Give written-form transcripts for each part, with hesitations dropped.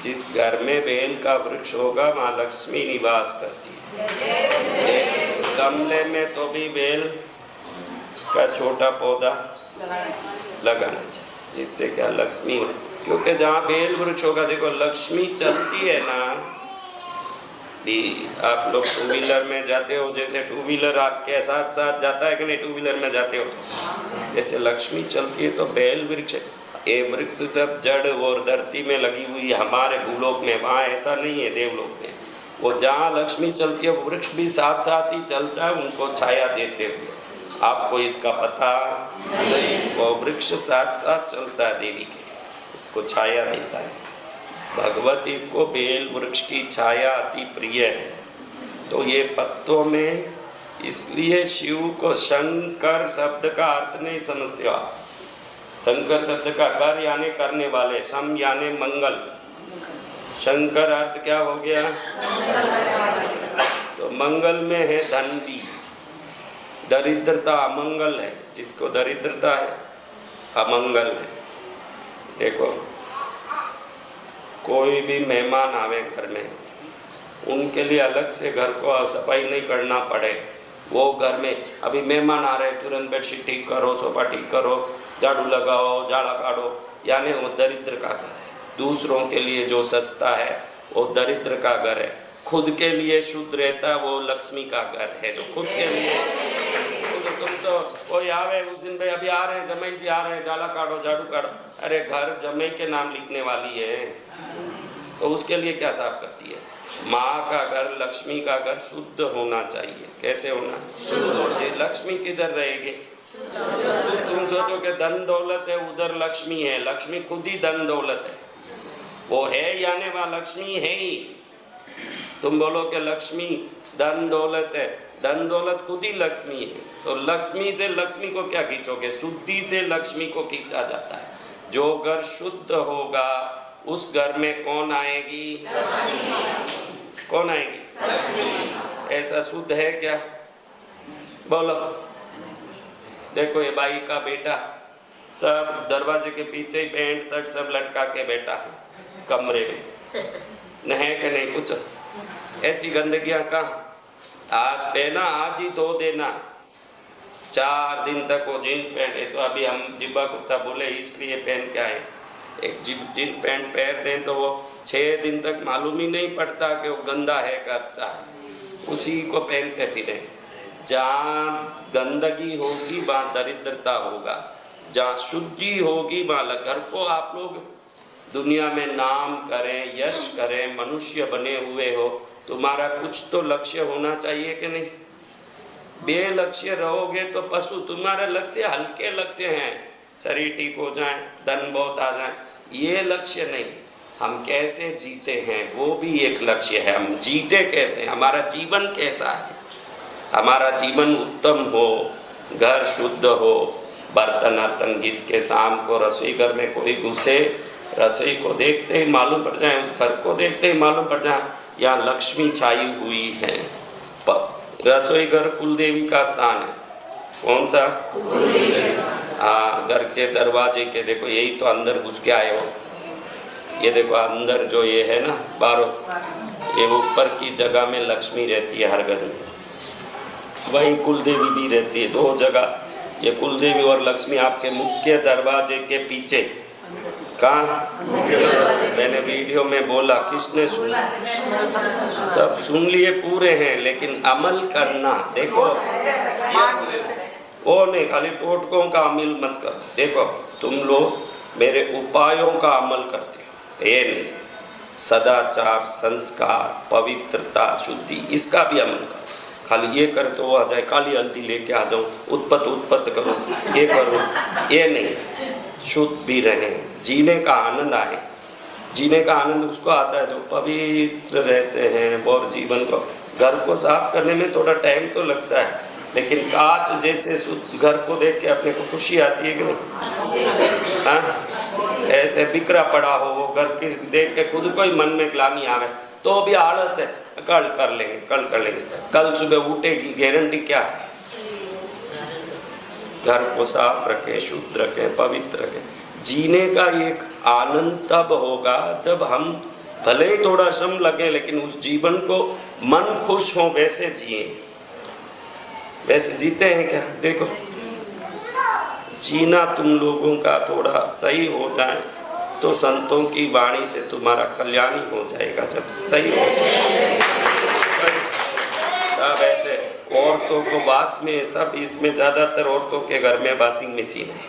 जिस घर में बेल का वृक्ष होगा वहाँ लक्ष्मी निवास करती है। एक गमले में तो भी बेल का छोटा पौधा लगाना चाहिए, जिससे क्या लक्ष्मी, क्योंकि जहाँ बेल वृक्ष होगा, देखो लक्ष्मी चलती है ना भी। आप लोग टू व्हीलर में जाते हो, जैसे टू व्हीलर आपके साथ साथ जाता है कि नहीं, टू व्हीलर में जाते हो तो जैसे लक्ष्मी चलती है, तो बेल वृक्ष, ये वृक्ष सब जड़ और धरती में लगी हुई हमारे भूलोक में, वहाँ ऐसा नहीं है देवलोक में। वो जहाँ लक्ष्मी चलती है वो वृक्ष भी साथ साथ ही चलता है, उनको छाया देते हुए। आपको इसका पता नहीं, वो वृक्ष साथ साथ चलता है देवी के, उसको छाया देता है। भगवती को बेल वृक्ष की छाया अति प्रिय है। तो ये पत्तों में, इसलिए शिव को शंकर शब्द का अर्थ नहीं समझते आप। शंकर शब्द का कर यानी करने वाले, शम यानी मंगल, शंकर अर्थ क्या हो गया? तो मंगल में है धन भी, दरिद्रता अमंगल है, जिसको दरिद्रता है अमंगल है। देखो कोई भी मेहमान आवे घर में, उनके लिए अलग से घर को सफाई नहीं करना पड़े। वो घर में अभी मेहमान आ रहे, तुरंत बेडशीट ठीक करो, सोफा ठीक करो, झाड़ू लगाओ, झाड़ा काटो, यानी वो दरिद्र का घर है। दूसरों के लिए जो सस्ता है वो दरिद्र का घर है। खुद के लिए शुद्ध रहता वो लक्ष्मी का घर है। जो खुद के लिए, तुम तो कोई आवे उस दिन, भाई अभी आ रहे हैं जमाई जी आ रहे हैं, झाड़ा काटो, झाड़ू काटो, अरे घर जमाई के नाम लिखने वाली है, तो उसके लिए क्या साफ करती है? माँ का घर, लक्ष्मी का घर शुद्ध होना चाहिए। कैसे होना? शुद्ध। लक्ष्मी किधर रहेगी? तुम सोचो कि धन दौलत है, उधर लक्ष्मी है। लक्ष्मी खुद ही धन दौलत है, वो है यानी वहाँ लक्ष्मी है ही। तुम बोलो कि लक्ष्मी धन दौलत है, धन दौलत खुद ही लक्ष्मी है। तो लक्ष्मी से लक्ष्मी को क्या खींचोगे? शुद्धि से लक्ष्मी को खींचा जाता है। जो घर शुद्ध होगा उस घर में कौन आएगी? कौन आएगी? ऐसा शुद्ध है क्या? बोलो। देखो ये बाई का बेटा सब दरवाजे के पीछे ही पैंट शर्ट सब लटका के बैठा है कमरे में, नहे के नहीं? पूछो ऐसी गंदगियां कहाँ? आज पहना आज ही धो देना। 4 दिन तक वो जीन्स पैंट है, तो अभी हम जिब्बा कुर्ता बोले इसलिए पहन के आए। एक जीन्स पैंट पहन दें तो वो 6 दिन तक मालूम ही नहीं पड़ता कि वो गंदा है कि अच्छा है, उसी को पहनते फिरे। जहाँ गंदगी होगी वहाँ दरिद्रता होगा, जहाँ शुद्धि होगी वहाँ। घर को आप लोग दुनिया में नाम करें, यश करें, मनुष्य बने हुए हो, तुम्हारा कुछ तो लक्ष्य होना चाहिए कि नहीं? बेलक्ष्य रहोगे तो पशु। तुम्हारा लक्ष्य हल्के लक्ष्य हैं, शरीर ठीक हो जाए, धन बहुत आ जाए, ये लक्ष्य नहीं। हम कैसे जीते हैं वो भी एक लक्ष्य है। हम जीते कैसे, हमारा जीवन कैसा है, हमारा जीवन उत्तम हो, घर शुद्ध हो, बर्तन अर्तन घिसके शाम को रसोई घर में कोई घुसे, रसोई को देखते ही मालूम पड़ जाए, उस घर को देखते ही मालूम पड़ जाए यहाँ लक्ष्मी छाई हुई है। रसोई घर कुलदेवी का स्थान है। कौन सा? हाँ, घर के दरवाजे के देखो, यही तो अंदर घुस के आए हो। ये देखो अंदर जो ये है ना बारो, ये ऊपर की जगह में लक्ष्मी रहती है हर घर में, वही कुलदेवी भी रहती है। 2 जगह ये कुलदेवी और लक्ष्मी आपके मुख्य दरवाजे के पीछे। कहाँ? मैंने वीडियो में बोला, किसने सुना? सब सुन लिए पूरे हैं, लेकिन अमल करना। देखो वो नहीं, खाली टोटकों का अमल मत करो। देखो तुम लोग मेरे उपायों का अमल करते हो, ये नहीं। सदाचार, संस्कार, पवित्रता, शुद्धि, इसका भी अमल करो। खाली ये कर तो आ जाए, काली हल्दी लेके आ जाऊँ, उत्पत्त करो, ये करो, ये नहीं। शुद्ध भी रहें, जीने का आनंद आए। जीने का आनंद उसको आता है जो पवित्र रहते हैं। और जीवन को, घर को साफ करने में थोड़ा टाइम तो लगता है, लेकिन कांच जैसे शुद्ध घर को देख के अपने को खुशी आती है कि नहीं? हाँ, ऐसे बिखरा पड़ा हो वो घर की देख के खुद को ही मन में ग्लानि आवे तो भी आलस है, कल कर लेंगे, कल कर लेंगे, कल सुबह उठेगी, गारंटी क्या है? घर को साफ रखें, शुद्ध रखें, पवित्र रखें। जीने का एक आनंद तब होगा जब हम भले ही थोड़ा श्रम लगे, लेकिन उस जीवन को मन खुश हो वैसे जिए। वैसे जीते हैं क्या? देखो, जीना तुम लोगों का थोड़ा सही हो जाए तो संतों की वाणी से तुम्हारा कल्याण ही हो जाएगा। जब सही हो जाए सब ऐसे औरतों को वास में, सब इसमें ज़्यादातर औरतों के घर में वॉशिंग मशीन है।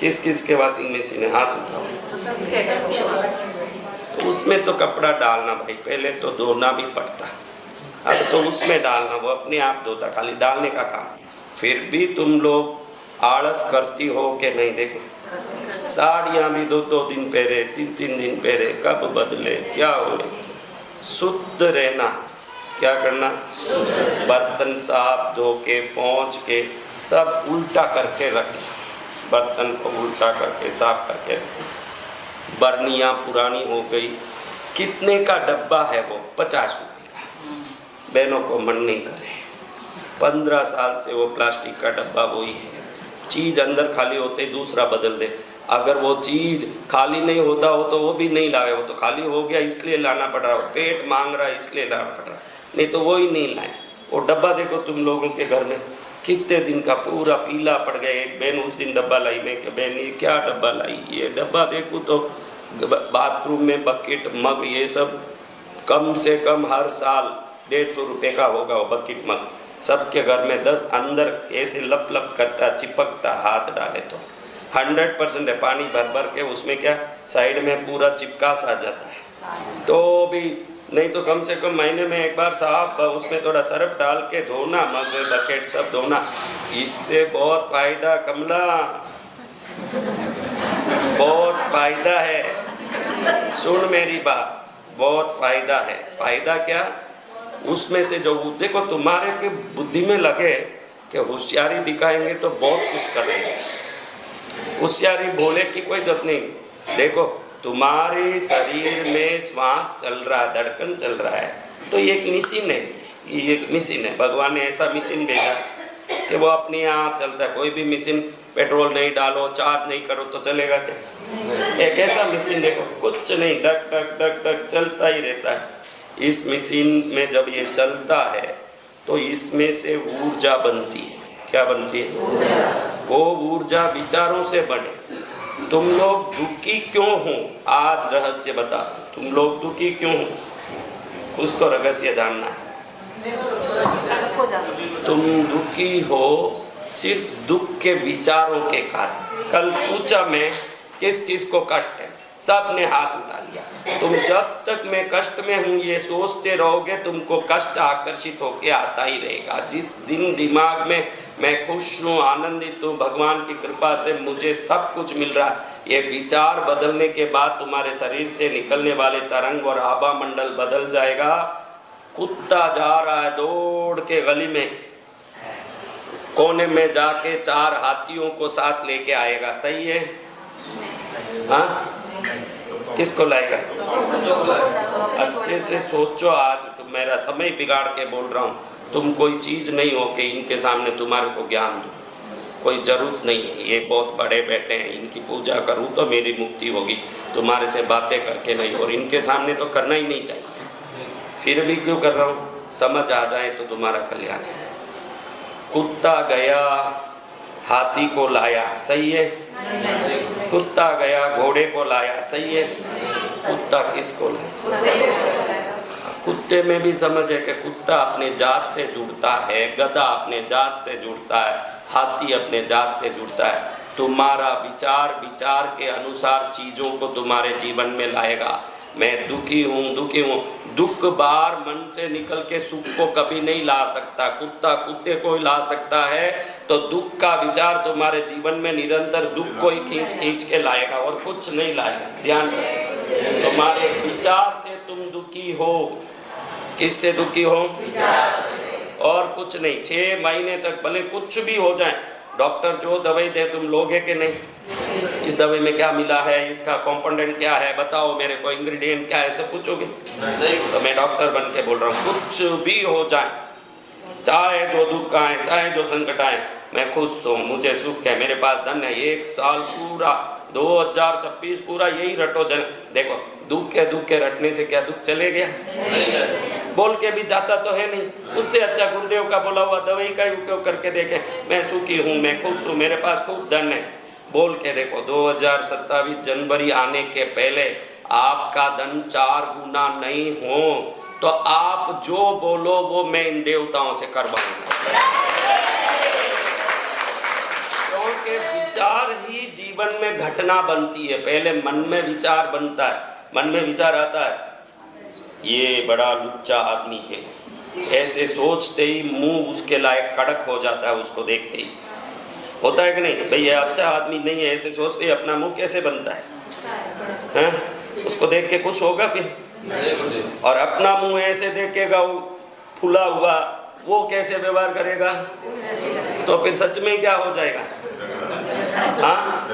किस किस के वॉशिंग मशीन है? हाथ उठाओ। तो उसमें तो कपड़ा डालना भाई, पहले तो धोना भी पड़ता, अब तो उसमें डालना, वो अपने आप धोता, खाली डालने का काम। फिर भी तुम लोग आलस करती हो कि नहीं? देखो, साड़ियाँ भी 2-2 दिन पहरे, 3-3 दिन पहरे, कब बदले, क्या हो? शुद्ध रहना, क्या करना? बर्तन साफ धो के पोंछ के सब उल्टा करके रखना, बर्तन को उल्टा करके साफ करके रखना। बर्नियाँ पुरानी हो गई, कितने का डब्बा है वो? 50 रुपये का। बहनों को मन नहीं करे, 15 साल से वो प्लास्टिक का डब्बा वही है। चीज़ अंदर खाली होते ही दूसरा बदल दे। अगर वो चीज़ खाली नहीं होता हो तो वो भी नहीं लाए, वो तो खाली हो गया इसलिए लाना पड़ रहा हो, पेट मांग रहा है इसलिए लाना पड़ रहा है, नहीं तो वो ही नहीं लाए। वो डब्बा देखो तुम लोगों के घर में कितने दिन का पूरा पीला पड़ गया। एक बहन उस दिन डब्बा लाई, मैं कि बहन ये क्या डब्बा लाई? ये डब्बा देखो तो बाथरूम में बकेट मग ये सब कम से कम हर साल 150 रुपये का होगा वो बकेट मग। सबके घर में 10 अंदर ऐसे लप लप करता, चिपकता, हाथ डाले तो 100% है। पानी भर भर के उसमें क्या साइड में पूरा चिपका सा जाता है, तो भी नहीं तो कम से कम महीने में एक बार साफ उसमें थोड़ा सर्फ डाल के धोना, मग बकेट सब धोना। इससे बहुत फायदा कमला, बहुत फायदा है। सुन मेरी बात, बहुत फायदा है। फायदा क्या? उसमें से जो देखो तुम्हारे के बुद्धि में लगे कि होशियारी दिखाएंगे तो बहुत कुछ करेंगे, होशियारी भोले की कोई जरूरत नहीं। देखो तुम्हारे शरीर में श्वास चल रहा है, धड़कन चल रहा है, तो ये एक मशीन है, ये एक मशीन है। भगवान ने ऐसा मशीन भेजा कि वो अपने आप चलता है। कोई भी मशीन पेट्रोल नहीं डालो, चार्ज नहीं करो तो चलेगा क्या? एक ऐसा मशीन देखो, कुछ नहीं, डक डक डक डक चलता ही रहता है। इस मशीन में जब ये चलता है तो इसमें से ऊर्जा बनती है। क्या बनती है? वो ऊर्जा विचारों से बने। तुम लोग दुखी क्यों हो? आज रहस्य बता, तुम लोग दुखी क्यों हो? उसको रहस्य जानना है। तुम दुखी हो सिर्फ दुख के विचारों के कारण। कल पूछा मैं किस किस को कष्ट है, सब ने हाथ उठा लिया। तुम जब तक मैं कष्ट में हूँ ये सोचते रहोगे, तुमको कष्ट आकर्षित होके आता ही रहेगा। जिस दिन दिमाग में मैं खुश हूँ, आनंदित हूँ, भगवान की कृपा से मुझे सब कुछ मिल रहा है, ये विचार बदलने के बाद तुम्हारे शरीर से निकलने वाले तरंग और आभा मंडल बदल जाएगा। कुत्ता जा रहा है दौड़ के गली में, कोने में जाके 4 हाथियों को साथ लेके आएगा, सही है? हाँ, किसको लाएगा? अच्छे से सोचो। आज तो मेरा समय बिगाड़ के बोल रहा हूँ, तुम कोई चीज़ नहीं हो कि इनके सामने तुम्हारे को ज्ञान दो, कोई ज़रूरत नहीं है। ये बहुत बड़े बैठे हैं, इनकी पूजा करूँ तो मेरी मुक्ति होगी, तुम्हारे से बातें करके नहीं। और इनके सामने तो करना ही नहीं चाहिए, फिर भी क्यों कर रहा हूँ? समझ आ जाए तो तुम्हारा कल्याण है। कुत्ता गया हाथी को लाया, सही है? कुत्ता गया घोड़े को लाया, सही है? कुत्ता किसको लाया? कुत्ते में भी समझ है कि कुत्ता अपने जात से जुड़ता है, गधा अपने जात से जुड़ता है, हाथी अपने जात से जुड़ता है। तुम्हारा विचार विचार के अनुसार चीज़ों को तुम्हारे जीवन में लाएगा। मैं दुखी हूँ, दुखी हूँ, दुख बार मन से निकल के सुख को कभी नहीं ला सकता। कुत्ता कुत्ते को ही ला सकता है, तो दुख का विचार तुम्हारे जीवन में निरंतर दुख को ही खींच खींच के लाएगा और कुछ नहीं लाएगा। ध्यान रखो, तुम्हारे विचार से तुम दुखी हो। किससे दुखी हो? और कुछ नहीं। 6 महीने तक भले कुछ भी हो जाए, डॉक्टर जो दवाई दे तुम लोगे कि नहीं? इस दवाई में क्या मिला है, इसका कंपोनेंट क्या है, बताओ मेरे को, इंग्रेडिएंट क्या है, सब पूछोगे? तो मैं डॉक्टर बन के बोल रहा हूँ, कुछ भी हो जाए, चाहे जो दुख आए, चाहे जो संकट आए, मैं खुश हूँ, मुझे सुख है, मेरे पास धन है। 1 साल पूरा 2026 पूरा यही रटो जन। देखो दुख के रटने से क्या दुख चले गया? बोल के भी जाता तो है नहीं। उससे अच्छा गुरुदेव का बोला हुआ दवाई का ही उपयोग करके देखें, मैं सुखी हूँ, मैं खुश हूँ, मेरे पास खूब धन है, बोल के देखो। 2027 जनवरी आने के पहले आपका धन 4 गुना नहीं हो तो आप जो बोलो वो मैं इन देवताओं से करवाऊंगा। क्योंकि विचार ही जीवन में घटना बनती है। पहले मन में विचार बनता है, मन में विचार आता है ये बड़ा लुच्चा आदमी है, ऐसे सोचते ही मुंह उसके लायक कड़क हो जाता है। उसको देखते ही होता है कि नहीं भाई ये अच्छा आदमी नहीं है, ऐसे सोचते ही अपना मुंह कैसे बनता है? उसको देख के कुछ होगा फिर? और अपना मुंह ऐसे देखेगा वो फूला हुआ, वो कैसे व्यवहार करेगा? तो फिर सच में क्या हो जाएगा? हाँ,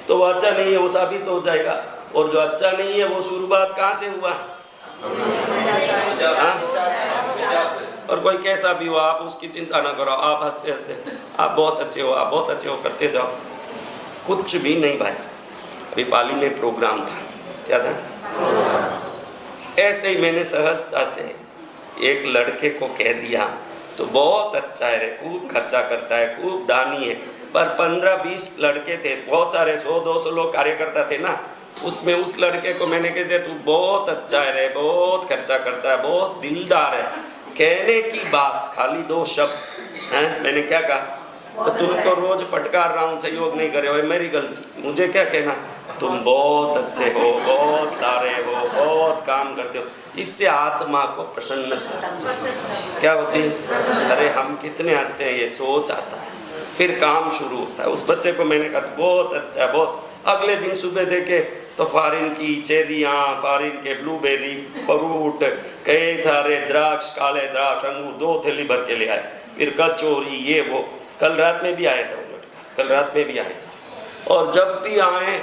तो वो अच्छा नहीं है वो साबित हो जाएगा। और जो अच्छा नहीं है वो शुरुआत कहाँ से हुआ? हाँ? और कोई कैसा भी हो आप उसकी चिंता ना करो, आप हंसते हंसते आप बहुत अच्छे हो, आप बहुत अच्छे हो करते जाओ। कुछ भी नहीं भाई। अभी पाली में प्रोग्राम था, क्या था? ऐसे ही मैंने सहजता से एक लड़के को कह दिया तो बहुत अच्छा है रे, खूब खर्चा करता है, खूब दानी है। पर 15-20 लड़के थे, बहुत सारे 100-200 लोग कार्यकर्ता थे ना, उसमें उस लड़के को मैंने कह दिया तू बहुत अच्छा है रे, बहुत खर्चा करता है, बहुत दिलदार है। कहने की बात खाली 2 शब्द हैं, मैंने क्या कहा? तो तुमको रोज पटकार रहा हूँ, सहयोग नहीं करे हो, मेरी गलती, मुझे क्या कहना? तुम बहुत अच्छे हो, बहुत लारे हो, बहुत काम करते हो। इससे आत्मा को प्रसन्नता क्या होती है? अरे हम कितने अच्छे हैं, ये सोच आता है, फिर काम शुरू होता है। उस बच्चे को मैंने कहा बहुत अच्छा है, बहुत। अगले दिन सुबह देखे तो फॉरेन की चेरियाँ, फॉरेन के ब्लूबेरी, फ्रूट, कई सारे द्राक्ष, काले द्राक्ष, अंगूर 2 थैली भर के ले आए। फिर कचौरी, ये वो। कल रात में भी आया था वो लड़का, कल रात में भी आया था। और जब भी आए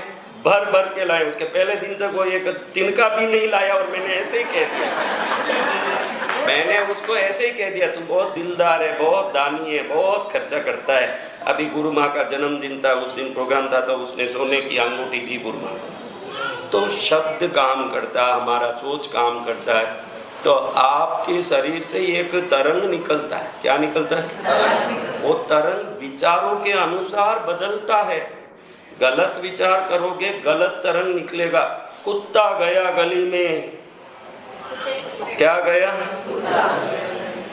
भर भर के लाए। उसके पहले दिन तक वो एक तिनका भी नहीं लाया और मैंने ऐसे ही कह दिया, मैंने उसको ऐसे ही कह दिया तू बहुत दिलदार है, बहुत दानी है, बहुत खर्चा करता है। अभी गुरु माँ का जन्मदिन था, उस दिन प्रोग्राम था, तो उसने सोने की अंगूठी दी गुरु माँ को। तो शब्द काम करता है, हमारा सोच काम करता है। तो आपके शरीर से एक तरंग निकलता है। क्या निकलता है? वो तरंग विचारों के अनुसार बदलता है। गलत विचार करोगे गलत तरंग निकलेगा। कुत्ता गया गली में, क्या गया?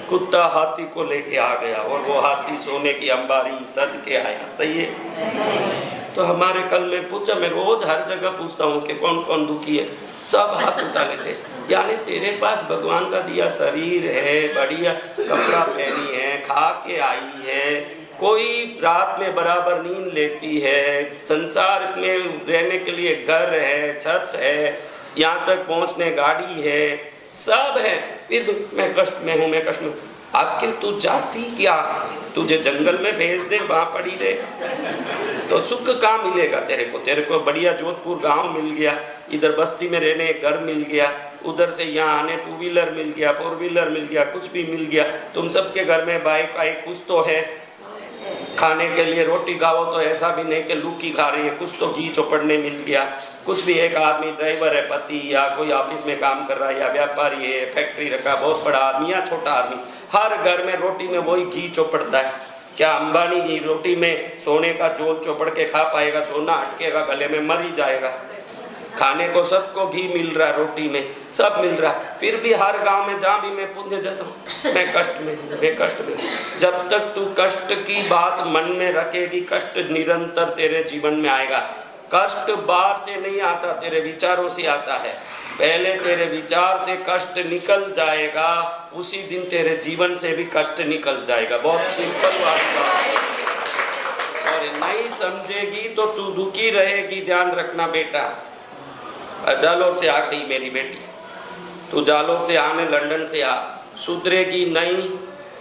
कुत्ता हाथी को लेके आ गया और वो हाथी सोने की अंबारी सज के आया। सही है? तो हमारे कल में पूछा, मैं रोज हर जगह पूछता हूँ कि कौन कौन दुखी है, सब हाथ उठा लेते। यानी तेरे पास भगवान का दिया शरीर है, बढ़िया कपड़ा पहनी है, खा के आई है, कोई रात में बराबर नींद लेती है, संसार में रहने के लिए घर है, छत है, यहाँ तक पहुँचने गाड़ी है, सब है, फिर भी मैं कष्ट में हूँ, मैं कष्ट में। आखिर तू जाती क्या? तुझे जंगल में भेज दे, वहाँ पड़ी रहे तो सुख कहाँ मिलेगा तेरे को? तेरे को बढ़िया जोधपुर गांव मिल गया, इधर बस्ती में रहने घर मिल गया, उधर से यहाँ आने 2 व्हीलर मिल गया, 4 व्हीलर मिल गया, कुछ भी मिल गया। तुम सबके घर में बाइक आई, कुछ तो है। खाने के लिए रोटी खाओ तो ऐसा भी नहीं कि लूकी खा रही है, कुछ तो घी चौपड़ने मिल गया। कुछ भी, एक आदमी ड्राइवर है, पति या कोई ऑफिस में काम कर रहा है, या व्यापारी है, फैक्ट्री रखा, बहुत बड़ा आदमी या छोटा आदमी, हर घर में रोटी में वही घी चौपड़ता है। क्या अंबानी की रोटी में सोने का जोल चौपड़ के खा पाएगा? सोना अटकेगा गले में, मर ही जाएगा। खाने को सबको घी मिल रहा है, रोटी में सब मिल रहा है, फिर भी हर गांव में जहाँ भी मैं पूछने जाता हूँ मैं कष्ट में, मैं कष्ट में। जब तक तू कष्ट की बात मन में रखेगी, कष्ट निरंतर तेरे जीवन में आएगा। कष्ट बाहर से नहीं आता, तेरे विचारों से आता है। पहले तेरे विचार से कष्ट निकल जाएगा, उसी दिन तेरे जीवन से भी कष्ट निकल जाएगा। बहुत सिंपल बात है। और नहीं समझेगी तो तू दुखी रहेगी। ध्यान रखना बेटा। जालोर से आ गई मेरी बेटी, तू जालोर से आने लंदन से आ, सुधरेगी नहीं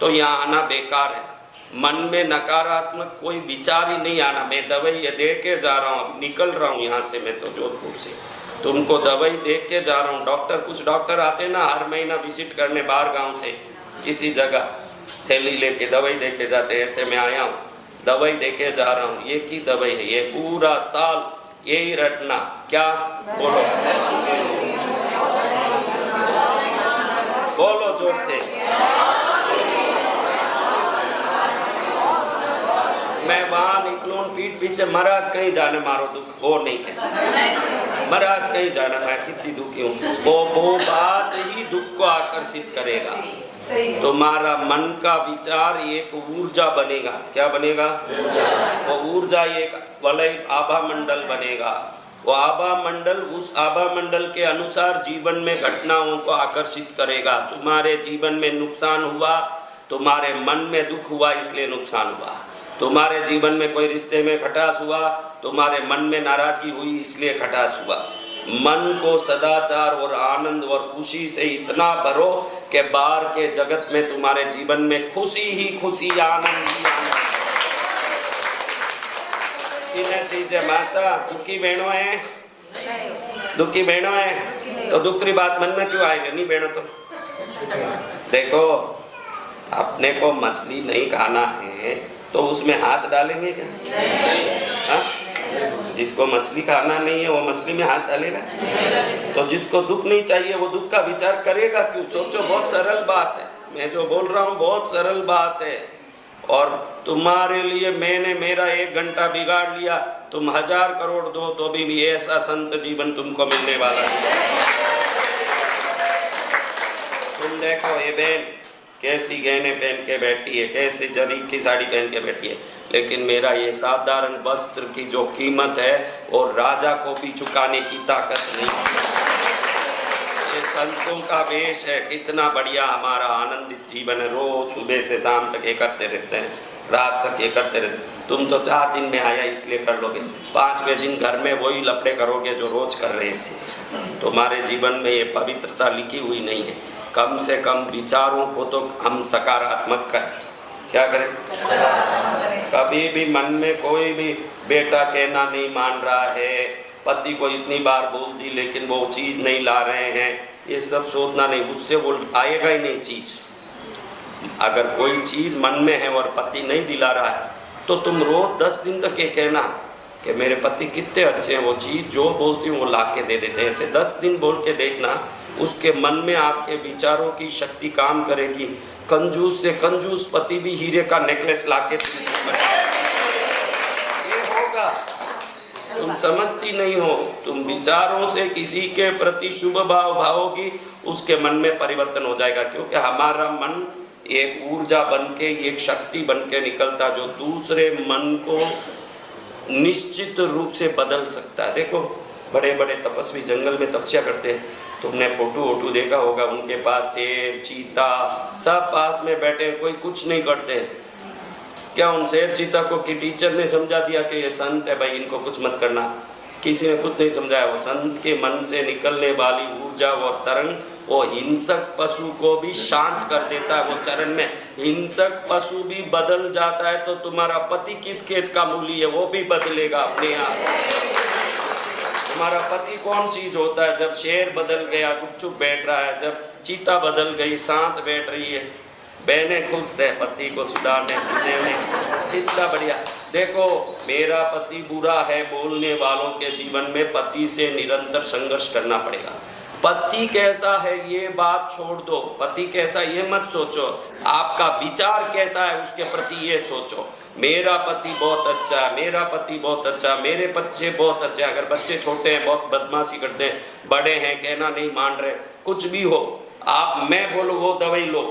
तो यहाँ आना बेकार है। मन में नकारात्मक कोई विचार ही नहीं आना। मैं दवाई दे के जा रहा हूँ, निकल रहा हूँ यहाँ से, मैं तो जोधपुर से तुमको दवाई दे के जा रहा हूँ। डॉक्टर, कुछ डॉक्टर आते ना हर महीना विजिट करने बाहर गांव से किसी जगह, थैली लेके दवाई दे के जाते। ऐसे मैं आया हूँ, दवाई दे के जा रहा हूँ। ये की दवाई है? ये पूरा साल यही रटना। क्या बोलो, बोलो जोर से। मैं वहां निकलूं पीठ पीछे महाराज कहीं जाने मारो दुख, वो नहीं कहता महाराज कहीं जाना, मैं कितनी दुखी हूँ, वो बात ही दुख को आकर्षित करेगा। तुम्हारा मन का विचार एक ऊर्जा बनेगा। क्या बनेगा? वो ऊर्जा एक वलय आभा मंडल बनेगा। वो आभा मंडल, उस आभा मंडल के अनुसार जीवन में घटनाओं को आकर्षित करेगा। तुम्हारे जीवन में नुकसान हुआ, तुम्हारे मन में दुख हुआ, इसलिए नुकसान हुआ। तुम्हारे जीवन में कोई रिश्ते में खटास हुआ, तुम्हारे मन में नाराजगी हुई, इसलिए खटास हुआ। मन को सदाचार और आनंद और खुशी से इतना भरो कि बाहर के जगत में तुम्हारे जीवन में खुशी ही खुशी, आनंद ही आनंद। तीन चीजें मासा, दुखी बहनों है, दुखी बहनों है तो दुख की बात मन में क्यों आएगी? नहीं बहनों तो देखो, अपने को मछली नहीं खाना है तो उसमें हाथ डालेंगे क्या? हाँ? जिसको मछली खाना नहीं है वो मछली में हाथ डालेगा? तो जिसको दुख नहीं चाहिए वो दुख का विचार करेगा क्यों? सोचो, बहुत सरल बात है। मैं जो बोल रहा हूँ बहुत सरल बात है। और तुम्हारे लिए मैंने मेरा 1 घंटा बिगाड़ लिया, तुम 1000 करोड़ दो तो भी ऐसा संत जीवन तुमको मिलने वाला नहीं। तुम देखो ये बहन कैसी गहने पहन के बैठी है, कैसी जरी की साड़ी पहन के बैठी है, लेकिन मेरा ये साधारण वस्त्र की जो कीमत है और राजा को भी चुकाने की ताकत नहीं। ये संतों का वेश है, कितना बढ़िया हमारा आनंदित जीवन है। रोज सुबह से शाम तक ये करते रहते हैं, रात तक ये करते रहते हैं। तुम तो 4 दिन में आया इसलिए कर लोगे, 5वें दिन घर में वही लपड़े करोगे जो रोज कर रहे थे। तुम्हारे जीवन में ये पवित्रता लिखी हुई नहीं है। कम से कम विचारों को तो हम सकारात्मक करें। क्या करें? कभी भी मन में कोई भी बेटा कहना नहीं मान रहा है, पति को इतनी बार बोल दी लेकिन वो चीज़ नहीं ला रहे हैं, ये सब सोचना नहीं, उससे वो आएगा ही नहीं चीज़। अगर कोई चीज़ मन में है और पति नहीं दिला रहा है तो तुम रोज 10 दिन तक ये कहना कि मेरे पति कितने अच्छे हैं, वो चीज़ जो बोलती हूँ वो ला के दे देते हैं। ऐसे 10 दिन बोल के देखना, उसके मन में आपके विचारों की शक्ति काम करेगी। कंजूस से कंजूस पति भी हीरे का नेकलेस लाके ये होगा। तुम समझती नहीं हो, तुम विचारों से किसी के प्रति शुभ भाव भावोगी, उसके मन में परिवर्तन हो जाएगा। क्योंकि हमारा मन एक ऊर्जा बनके, एक शक्ति बनके निकलता जो दूसरे मन को निश्चित रूप से बदल सकता है। देखो, बड़े बड़े तपस्वी जंगल में तपस्या करते हैं, तुमने फोटो देखा होगा, उनके पास शेर, चीता सब पास में बैठे, कोई कुछ नहीं करते। क्या उन शेर चीता को कि टीचर ने समझा दिया कि ये संत है भाई, इनको कुछ मत करना? किसी ने कुछ नहीं समझाया। वो संत के मन से निकलने वाली ऊर्जा और तरंग वो हिंसक पशु को भी शांत कर देता है। वो चरण में हिंसक पशु भी बदल जाता है तो तुम्हारा पति किस खेत का मूली है वो भी बदलेगा अपने आप। तुम्हारा पति कौन चीज होता है? जब शेर बदल गया गुपचुप बैठ रहा है, जब चीता बदल गई शांत बैठ रही है, बहनें खुश है पति को सुधारने में, कितना बढ़िया। देखो, मेरा पति बुरा है बोलने वालों के जीवन में पति से निरंतर संघर्ष करना पड़ेगा। पति कैसा है ये बात छोड़ दो, पति कैसा ये मत सोचो, आपका विचार कैसा है उसके प्रति ये सोचो। मेरा पति बहुत अच्छा है, मेरा पति बहुत अच्छा, मेरे बच्चे बहुत अच्छे। अगर बच्चे छोटे हैं बहुत बदमाशी करते हैं, बड़े हैं कहना नहीं मान रहे, कुछ भी हो, आप मैं बोलो वो दवाई लो,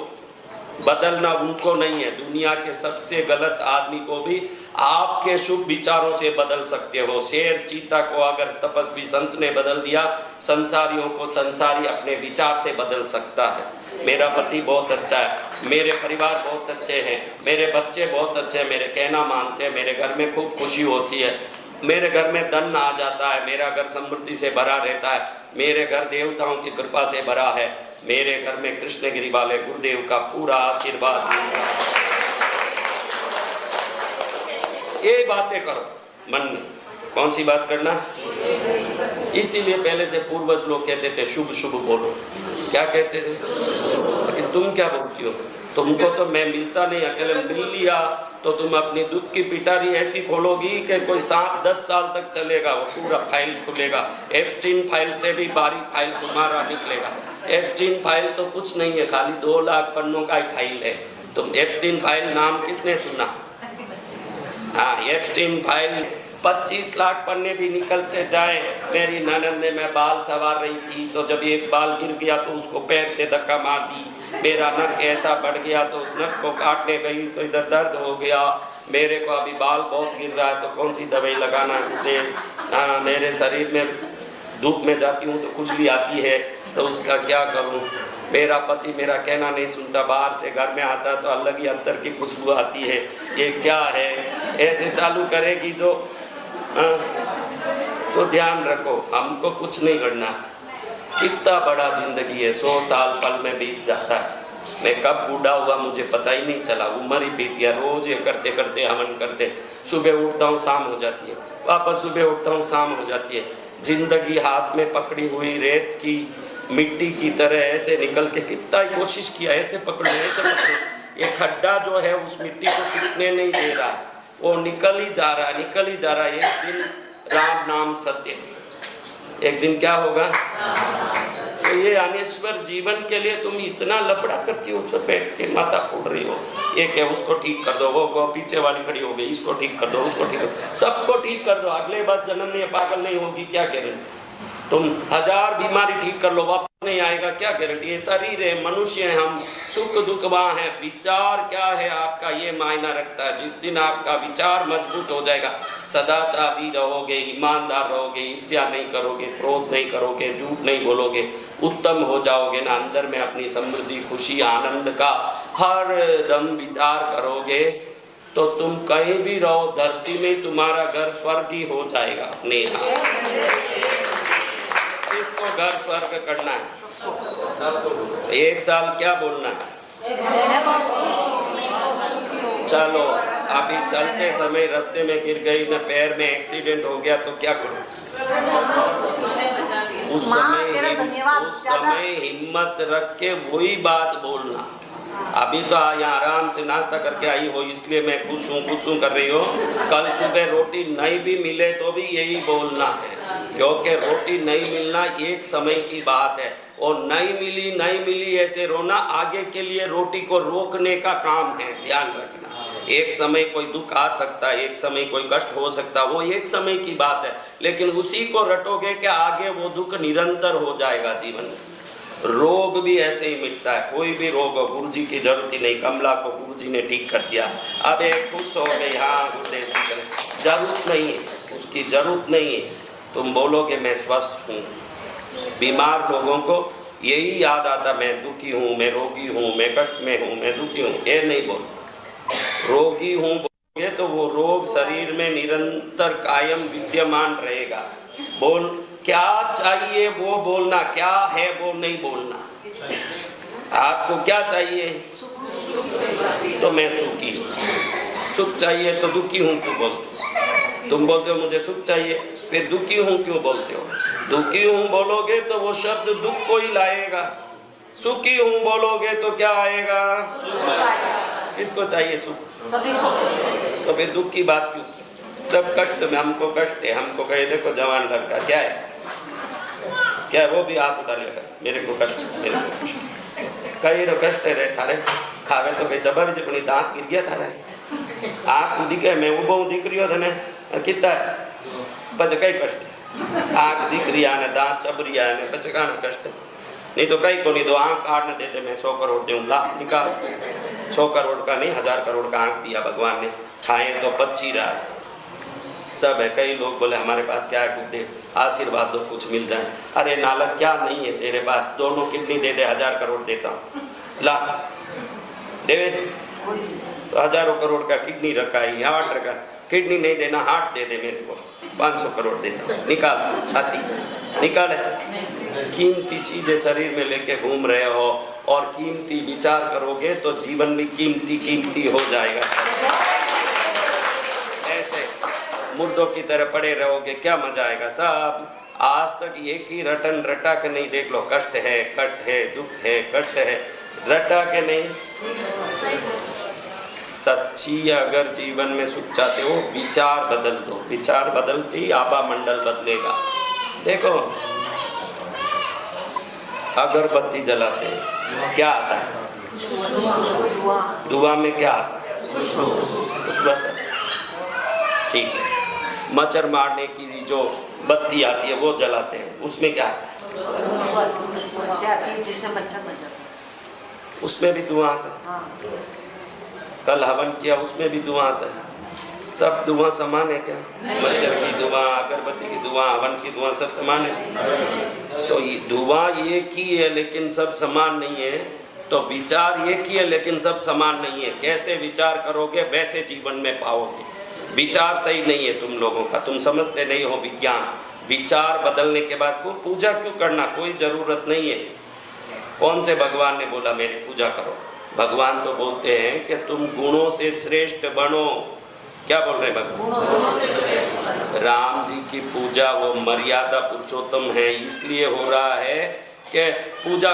बदलना उनको नहीं है। दुनिया के सबसे गलत आदमी को भी आपके शुभ विचारों से बदल सकते हो। शेर चीता को अगर तपस्वी संत ने बदल दिया, संसारियों को संसारी अपने विचार से बदल सकता है। मेरा पति बहुत अच्छा है, मेरे परिवार बहुत अच्छे हैं, मेरे बच्चे बहुत अच्छे हैं, मेरे कहना मानते हैं, मेरे घर में खूब खुशी होती है, मेरे घर में धन आ जाता है, मेरा घर समृद्धि से भरा रहता है, मेरे घर देवताओं की कृपा से भरा है, मेरे घर में कृष्णगिरी वाले गुरुदेव का पूरा आशीर्वाद मिलता है। ये बातें करो मन में। कौन सी बात करना? इसीलिए पहले से पूर्वज लोग कहते थे शुभ शुभ बोलो। क्या कहते थे? लेकिन तुम क्या बोलती हो? तुमको तो मैं मिलता नहीं, अकेले मिल लिया तो तुम अपनी दुख की पिटारी ऐसी खोलोगी कि कोई 7-10 साल तक चलेगा, वो पूरा फाइल खुलेगा। एप्स्टीन फाइल से भी बारीक फाइल तुम्हारा निकलेगा। एप्स्टीन फाइल तो कुछ नहीं है, खाली 2 लाख पन्नों का ही फाइल है। तुम एप्स्टीन फाइल नाम किसने सुना? हाँ, एप्स्टीन फाइल 25 लाख पन्ने भी निकलते जाए। मेरी ननद ने, मैं बाल सवार रही थी तो जब एक बाल गिर गया तो उसको पैर से धक्का मार दी। मेरा नक ऐसा बढ़ गया तो उस नक को काटने गई तो इधर दर्द हो गया। मेरे को अभी बाल बहुत गिर रहा है तो कौन सी दवाई लगाना दे। मेरे शरीर में धूप में जाती हूँ तो खुजली आती है, तो उसका क्या करूँ। मेरा पति मेरा कहना नहीं सुनता, बाहर से घर में आता तो अलग ही अंतर की खुशबू आती है। ये क्या है? ऐसे चालू करेगी जो तो ध्यान रखो, हमको कुछ नहीं करना। कितना बड़ा जिंदगी है, 100 साल पल में बीत जाता है। मैं कब बूढ़ा हुआ मुझे पता ही नहीं चला, उम्र ही बीत गया। रोज ये करते करते हवन करते, सुबह उठता हूँ शाम हो जाती है, वापस सुबह उठता हूँ शाम हो जाती है। जिंदगी हाथ में पकड़ी हुई रेत की मिट्टी की तरह ऐसे निकल के कितना ही कोशिश किया, ऐसे पकड़ो ऐसे पकड़ो। ये खड्डा जो है उस मिट्टी को टिकने नहीं दे रहा, वो निकल ही जा रहा है, निकल ही जा रहा है। एक दिन राम नाम सत्य, एक दिन क्या होगा? तो ये अनेश्वर जीवन के लिए तुम इतना लपड़ा करती हो, सब बैठ के माथा फोड़ रही हो। एक है उसको ठीक कर दो, वो पीछे वाली खड़ी हो गई, इसको ठीक कर दो, उसको ठीक कर दो, सबको ठीक कर दो। अगले बार जन्म में पागल नहीं होगी, क्या गारंटी? तुम 1000 बीमारी ठीक कर लो, वापस नहीं आएगा, क्या गारंटी? ये शरीर है, मनुष्य है हम, सुख दुख वहाँ है। विचार क्या है आपका, ये मायना रखता है। जिस दिन आपका विचार मजबूत हो जाएगा, सदाचारी रहोगे, ईमानदार रहोगे, ईर्ष्या नहीं करोगे, क्रोध नहीं करोगे, झूठ नहीं बोलोगे, उत्तम हो जाओगे ना, अंदर में अपनी समृद्धि, खुशी, आनंद का हर दम विचार करोगे, तो तुम कहीं भी रहो, धरती में तुम्हारा घर स्वर्ग ही हो जाएगा अपने यहाँ। इसको घर स्वर्ग करना है। 1 साल क्या बोलना है? चलो, अभी चलते समय रास्ते में गिर गई न, पैर में एक्सीडेंट हो गया तो क्या करो? उस समय हिम्मत रख के वही बात बोलना। अभी तो यहाँ आराम से नाश्ता करके आई हो, इसलिए मैं खुश हूँ कर रही हो। कल सुबह रोटी नहीं भी मिले तो भी यही बोलना है, क्योंकि रोटी नहीं मिलना एक समय की बात है। और नहीं मिली ऐसे रोना आगे के लिए रोटी को रोकने का काम है, ध्यान रखना। एक समय कोई दुख आ सकता है, एक समय कोई कष्ट हो सकता है, वो एक समय की बात है, लेकिन उसी को रटोगे कि आगे वो दुख निरंतर हो जाएगा जीवन में। रोग भी ऐसे ही मिटता है, कोई भी रोग हो, गुरु जी की जरूरत ही नहीं। कमला को गुरु जी ने ठीक कर दिया, अब एक खुश हो गई, हाँ गुरुदेव ठीक करे, जरूरत नहीं है, उसकी जरूरत नहीं है। तुम बोलोगे मैं स्वस्थ हूँ। बीमार लोगों को यही याद आता, मैं दुखी हूँ, मैं रोगी हूँ, मैं कष्ट में हूँ, मैं दुखी हूँ, ये नहीं बोल। रोगी हूँ बोलोगे तो वो रोग शरीर में निरंतर कायम विद्यमान रहेगा। बोल क्या चाहिए वो बोलना, क्या है वो नहीं बोलना। आपको क्या चाहिए? तो मैं सुखी हूँ। सुख चाहिए तो दुखी हूँ क्यों बोलते? तुम बोलते हो मुझे सुख चाहिए, फिर दुखी हूँ क्यों बोलते हो? दुखी हूँ बोलोगे तो वो शब्द दुख को ही लाएगा, सुखी हूँ बोलोगे तो क्या आएगा? किसको चाहिए सुख? तो फिर दुख की बात क्यों की? सब कष्ट में, हमको कष्ट है, हमको कहे देखो जवान लड़का क्या है, क्या वो भी हाथ उठा लिया, मेरे को कष्ट, मेरे को कष्ट, कई रो कष्ट है रे थारे, खावे तो कई चबा भी अपनी दांत गिर गया थारे, आँख दिखे, मैं वो बहुत दिख रही हो धने कितना है, बच कई कष्ट, आँख दिख रही है, दांत चब रही है, बच काना कष्ट, नहीं तो कई को नहीं दो आँख काटने देते, मैं 100 करोड़ दूँ, ला निकाल, 100 करोड़ का नहीं 1000 करोड़ का आँख दिया भगवान ने, खाए तो 25 रहा है, सब है। कई लोग बोले हमारे पास क्या है गुरुदेव, आशीर्वाद दो कुछ मिल जाए। अरे नालक क्या नहीं है तेरे पास, दोनों किडनी दे दे, 1000 करोड़ देता हूँ, ला देवे, तो हजारों करोड़ का किडनी रखा है, हार्ट रखा, किडनी नहीं देना हार्ट दे दे मेरे को, 500 करोड़ देता हूँ, निकाल छाती निकाल। कीमती चीजें शरीर में लेके घूम रहे हो और कीमती विचार करोगे तो जीवन भी कीमती हो जाएगा। ऐसे मुर्दों की तरह पड़े रहोगे क्या मजा आएगा? सब आज तक एक ही रटन रटा के नहीं, देख लो कष्ट है, दुख है, कष्ट है, रटा के नहीं, सच्ची अगर जीवन में सुख चाहते हो, विचार बदल दो। विचार बदलते ही आभा मंडल बदलेगा। देखो, अगरबत्ती जलाते हैं, क्या आता है? धुआं में क्या आता है? खुशबू। ठीक है। मच्छर मारने की जो बत्ती आती है वो जलाते हैं, उसमें क्या आता है? जिससे मच्छर मर जाता है, उसमें भी धुआं आता है। कल हवन किया, उसमें भी धुआं आता है। सब धुआं समान है क्या? मच्छर की धुआं, अगरबत्ती की धुआं, हवन की धुआं, सब समान है। तो ये धुआं एक ही है लेकिन सब समान नहीं है। तो विचार एक ही है लेकिन सब समान नहीं है। कैसे विचार करोगे वैसे जीवन में पाओगे। विचार सही नहीं है तुम लोगों का, तुम समझते नहीं हो विज्ञान। विचार बदलने के बाद को पूजा क्यों करना, कोई ज़रूरत नहीं है। कौन से भगवान ने बोला मेरी पूजा करो? भगवान तो बोलते हैं कि तुम गुणों से श्रेष्ठ बनो। क्या बोल रहे हैं भगवान? राम जी की पूजा वो मर्यादा पुरुषोत्तम है, इसलिए हो रहा है कि पूजा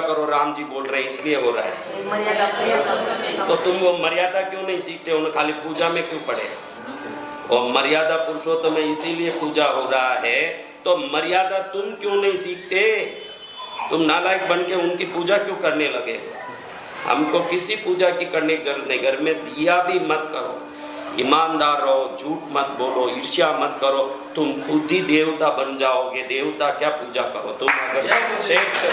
करो, राम जी बोल रहे हैं इसलिए हो रहा है। तो तुम वो मर्यादा क्यों नहीं सीखते हो? खाली पूजा में क्यों पड़े? और मर्यादा पुरुषोत्तम में इसीलिए पूजा हो रहा है। तो मर्यादा तुम क्यों नहीं सीखते? तुम नालायक बन के उनकी पूजा क्यों करने लगे? हमको किसी पूजा की करने की जरूरत नहीं। घर में दिया भी मत करो, ईमानदार रहो, झूठ मत बोलो, ईर्ष्या मत करो, तुम खुद ही देवता बन जाओगे। देवता क्या पूजा करो, तुम अगर श्रेष्ठ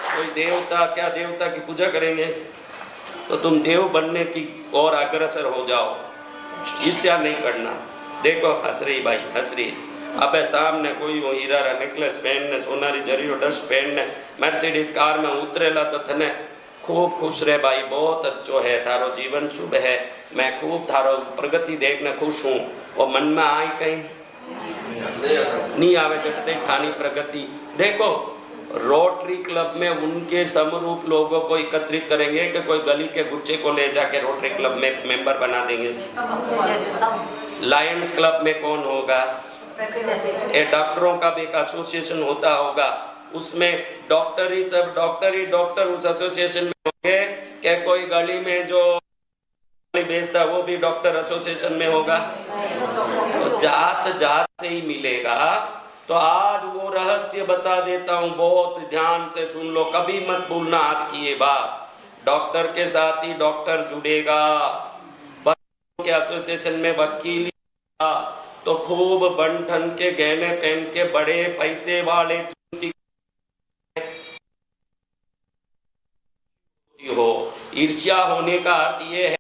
कोई देवता, क्या देवता की पूजा करेंगे? तो तुम देव बनने की और अग्रसर हो जाओ, ईर्ष्या नहीं करना। देखो हंस रही भाई, हंस रही। अबे सामने कोई वो हीरा रा नेकलेस पहन ने, सोनारी जरीरो ड्रेस पहन ने, मर्सिडीज कार में उतरेला तो थने खूब खुश रहे भाई, बहुत अच्छो है, थारो जीवन शुभ है, मैं खूब थारो प्रगति देखने खुश हूँ। और मन में आई कहीं नहीं आवे चटते थानी प्रगति। देखो रोटरी क्लब में उनके समरूप लोगों को एकत्रित करेंगे कि कोई गली के गुच्चे को ले जाके रोटरी क्लब में मेंबर बना देंगे। लायंस क्लब में कौन होगा? ये डॉक्टरों का भी एक एसोसिएशन होता होगा, उसमें डॉक्टर ही सब डॉक्टर उस एसोसिएशन में होंगे। क्या कोई गली में जो बेचता है वो भी डॉक्टर एसोसिएशन में होगा? तो जात जात से ही मिलेगा। तो आज वो रहस्य बता देता हूँ, बहुत ध्यान से सुन लो, कभी मत भूलना आज की ये बात। डॉक्टर के साथ ही डॉक्टर जुड़ेगा, के एसोसिएशन में वकील तो खूब बन ठन के गहने पहन के बड़े पैसे वाले हो। ईर्ष्या होने का अर्थ ये है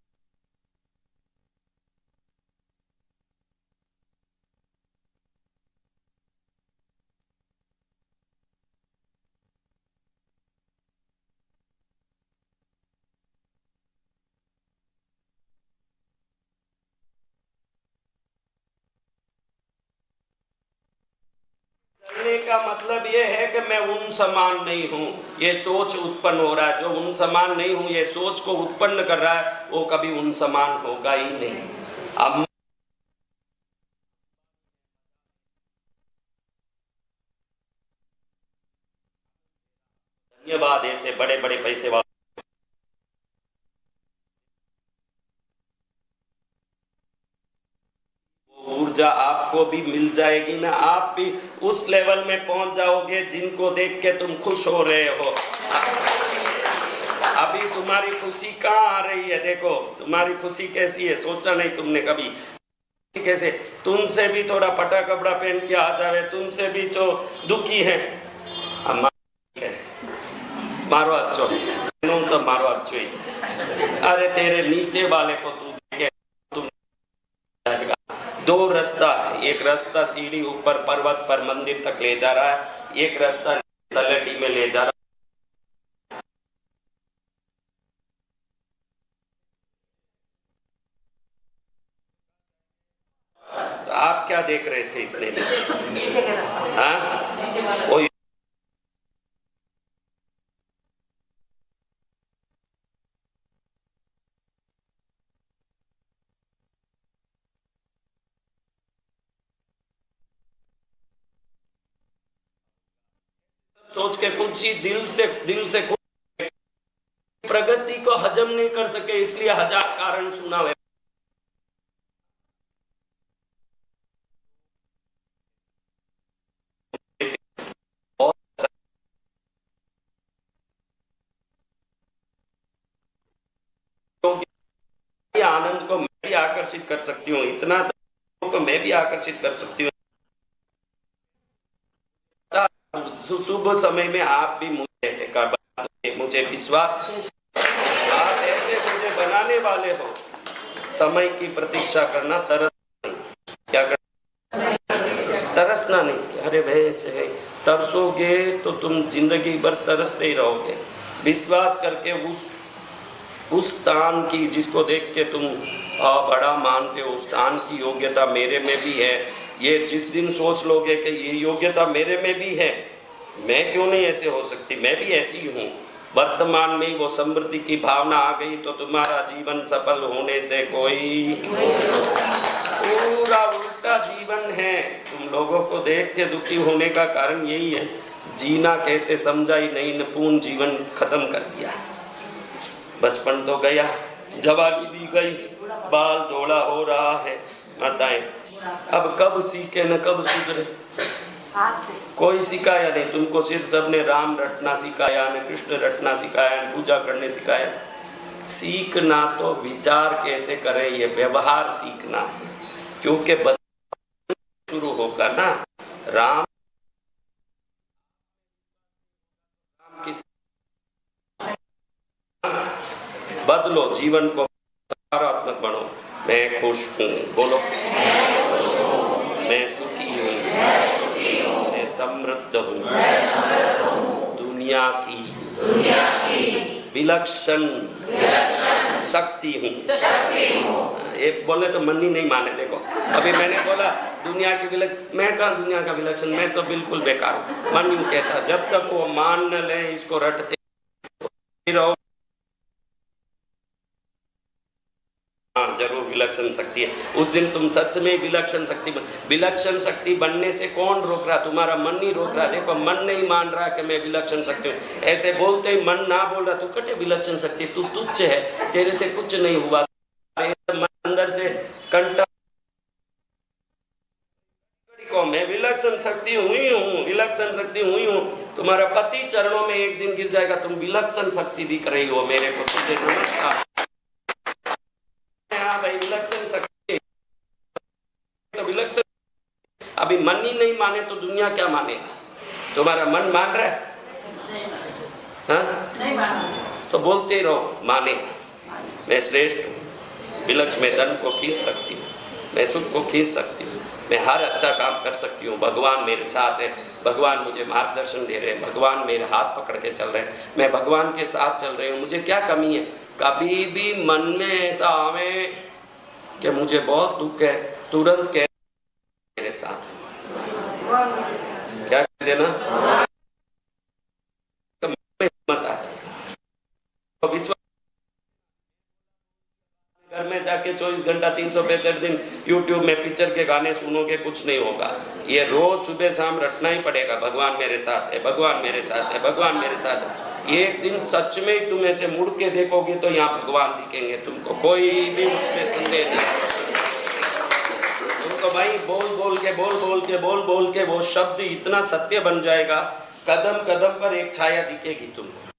का मतलब ये है कि मैं उन समान नहीं हूँ, ये सोच उत्पन्न हो रहा है। जो उन समान नहीं हूँ ये सोच को उत्पन्न कर रहा है वो कभी उन समान होगा ही नहीं। अब धन्यवाद ऐसे बड़े बड़े पैसे वाले, ऊर्जा आपको भी मिल जाएगी ना, आप भी उस लेवल में पहुंच जाओगे जिनको देख के तुम खुश हो रहे हो। अभी तुम्हारी खुशी कहाँ आ रही है? देखो तुम्हारी खुशी कैसी है, सोचा नहीं तुमने कभी? कैसे तुमसे भी थोड़ा फटा कपड़ा पहन के आ जावे, तुमसे भी जो दुखी है, मारो अच्छो तो मारो अच्छो ही। अरे तेरे नीचे वाले को तू देखे, तुम दो रास्ता है, एक रास्ता सीढ़ी ऊपर पर्वत पर मंदिर तक ले जा रहा है, एक रास्ता तलहटी में ले जा रहा है। तो आप क्या देख रहे थे इतने नीचे के रास्ता? हाँ वो सोच के कुछ ही दिल से प्रगति को हजम नहीं कर सके इसलिए हजार कारण सुनावे। आनंद को मैं भी आकर्षित कर सकती हूँ, इतना तो मैं भी आकर्षित कर सकती हूँ। शुभ समय में आप भी मुझे ऐसे कर बनाओगे, मुझे विश्वास है आप ऐसे मुझे बनाने वाले हो। समय की प्रतीक्षा करना, तरस नहीं। क्या करना? तरसना नहीं। अरे भाई ऐसे तरसोगे तो तुम जिंदगी भर तरसते ही रहोगे। विश्वास करके उस स्थान की जिसको देख के तुम बड़ा मानते हो, उस स्थान की योग्यता मेरे में भी है, ये जिस दिन सोच लोगे कि ये योग्यता मेरे में भी है, मैं क्यों नहीं ऐसे हो सकती, मैं भी ऐसी ही हूँ, वर्तमान में ही वो समृद्धि की भावना आ गई तो तुम्हारा जीवन सफल होने से कोई पूरा उल्टा जीवन है। तुम लोगों को देख के दुखी होने का कारण यही है, जीना कैसे समझा ही नहीं, पूर्ण जीवन खत्म कर दिया। बचपन तो गया, जवानी भी गई, बाल धोड़ा हो रहा है, माताएं अब कब सीखे न कब सुधरे। कोई सिखाया नहीं तुमको, सिर्फ सबने राम रटना सिखाया न कृष्ण रटना सिखाया न पूजा करने सिखाया। सीखना तो विचार कैसे करें, ये व्यवहार सीखना है, क्योंकि शुरू होगा ना। राम किस बदलो, जीवन को सकारात्मक बनो। मैं खुश हूँ, बोलो मैं सुखी हूँ, मैं समृद्ध हूँ, दुनिया की विलक्षण शक्ति हूँ। ये बोले तो मन ही नहीं माने। देखो अभी मैंने बोला दुनिया की मैं कहा दुनिया का विलक्षण, मैं तो बिल्कुल बेकार हूँ। मन यूँ कहता, जब तक वो मान न ले इसको रटते रहो। हाँ जरूर विलक्षण शक्ति है। उस दिन तुम सच में विलक्षण शक्ति बनने से कौन रोक रहा? तुम्हारा मन नहीं रोक रहा। देखो मन नहीं मान रहा कि मैं विलक्षण शक्ति हूँ, ऐसे बोलते ही मन ना बोल रहा तू कटे विलक्षण शक्ति, तू तुच्छ है, तेरे से कुछ नहीं हुआ। मन अंदर से कंटा को मैं विलक्षण शक्ति हुई हूँ, विलक्षण शक्ति हुई हूँ। तुम्हारा पति चरणों में एक दिन गिर जाएगा, तुम विलक्षण शक्ति दिख रही हो मेरे को, तुझे नमस्कार। भाई विलक्षण शक्ति तो विलक्षण। अभी मन ही नहीं माने तो दुनिया क्या मानेगा? तुम्हारा मन मान रहा है? हाँ? नहीं मान। तो बोलते रहो माने। मैं श्रेष्ठ हूँ, विलक्षण, मैं धन को खींच सकती हूँ, मैं सुख को खींच सकती हूँ, मैं हर अच्छा काम कर सकती हूँ। भगवान मेरे साथ है, भगवान मुझे मार्गदर्शन दे रहे हैं, भगवान मेरे हाथ पकड़ के चल रहे हैं, मैं भगवान के साथ चल रही हूँ। मुझे क्या कमी है? कभी भी मन में ऐसा आवे कि मुझे बहुत दुख है, तुरंत कह मेरे साथ क्या कह देना, हिम्मत आ जाए। विश्वास घर में जाके 24 घंटा 365 दिन यूट्यूब में पिक्चर के गाने सुनोगे, कुछ नहीं होगा। ये रोज सुबह शाम रटना ही पड़ेगा, भगवान मेरे साथ है, भगवान मेरे साथ है, भगवान मेरे साथ है। एक दिन सच में ही तुम ऐसे मुड़ के देखोगे तो यहाँ भगवान दिखेंगे तुमको, कोई भी उसमें संदेह नहीं। तुमको भाई बोल बोल के वो शब्द इतना सत्य बन जाएगा, कदम कदम पर एक छाया दिखेगी तुमको।